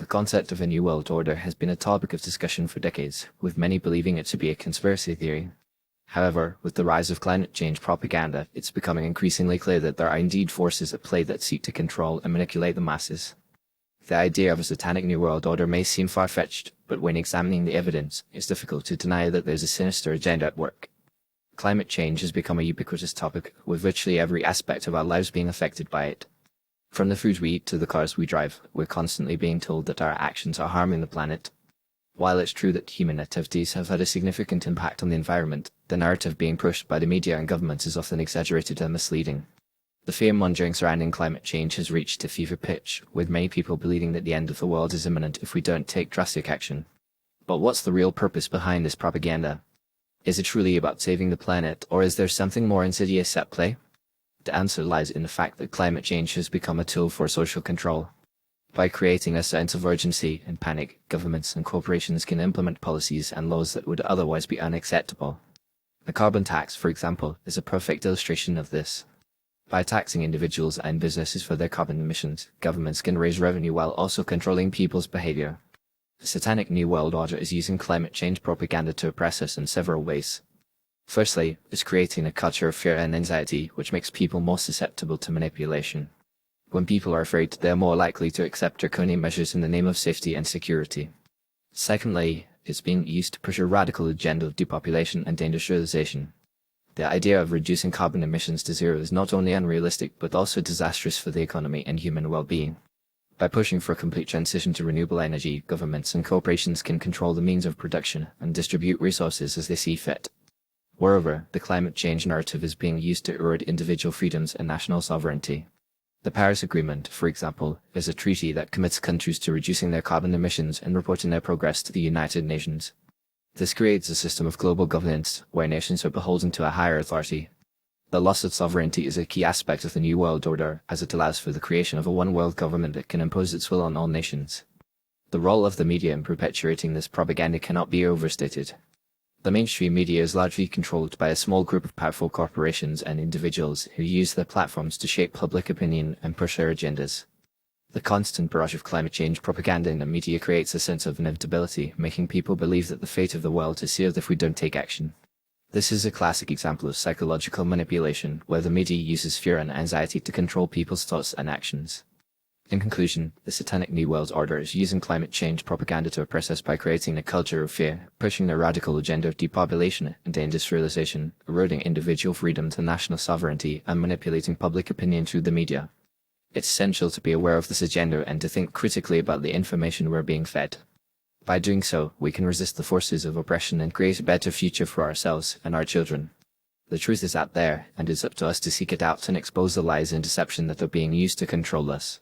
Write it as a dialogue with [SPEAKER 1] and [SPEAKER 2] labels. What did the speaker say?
[SPEAKER 1] concept of a new world order has been a topic of discussion for decades, with many believing it to be a conspiracy theory. However, with the rise of climate change propaganda, it's becoming increasingly clear that there are indeed forces at play that seek to control and manipulate the masses. The idea of a satanic new world order may seem far-fetched, but when examining the evidence, it's difficult to deny that there's a sinister agenda at work. Climate change has become a ubiquitous topic, with virtually every aspect of our lives being affected by it. From the food we eat to the cars we drive, we're constantly being told that our actions are harming the planet. While it's true that human activities have had a significant impact on the environment, the narrative being pushed by the media and governments is often exaggerated and misleading. The fear-mongering surrounding climate change has reached a fever pitch, with many people believing that the end of the world is imminent if we don't take drastic action. But what's the real purpose behind this propaganda? Is it truly about saving the planet, or is there something more insidious at play? The answer lies in the fact that climate change has become a tool for social control. By creating a sense of urgency and panic, governments and corporations can implement policies and laws that would otherwise be unacceptable. The carbon tax, for example, is a perfect illustration of this. By taxing individuals and businesses for their carbon emissions, governments can raise revenue while also controlling people's behavior. The Satanic New World Order is using climate change propaganda to oppress us in several ways. Firstly, it's creating a culture of fear and anxiety, which makes people more susceptible to manipulation. When people are afraid, they are more likely to accept draconian measures in the name of safety and security. Secondly, it's being used to push a radical agenda of depopulation and industrialization. The idea of reducing carbon emissions to zero is not only unrealistic but also disastrous for the economy and human well-being. By pushing for a complete transition to renewable energy, governments and corporations can control the means of production and distribute resources as they see fit. Moreover, the climate change narrative is being used to erode individual freedoms and national sovereignty. The Paris Agreement, for example, is a treaty that commits countries to reducing their carbon emissions and reporting their progress to the United Nations. This creates a system of global governance where nations are beholden to a higher authority. The loss of sovereignty is a key aspect of the New World Order, as it allows for the creation of a one-world government that can impose its will on all nations. The role of the media in perpetuating this propaganda cannot be overstated. The mainstream media is largely controlled by a small group of powerful corporations and individuals who use their platforms to shape public opinion and push their agendas. The constant barrage of climate change propaganda in the media creates a sense of inevitability, making people believe that the fate of the world is sealed if we don't take action. This is a classic example of psychological manipulation, where the media uses fear and anxiety to control people's thoughts and actions. In conclusion, the Satanic New World Order is using climate change propaganda to oppress us by creating a culture of fear, pushing their radical agenda of depopulation and industrialization, eroding individual freedoms and national sovereignty, and manipulating public opinion through the media. It's essential to be aware of this agenda and to think critically about the information we're being fed. By doing so, we can resist the forces of oppression and create a better future for ourselves and our children. The truth is out there, and it's up to us to seek it out and expose the lies and deception that are being used to control us.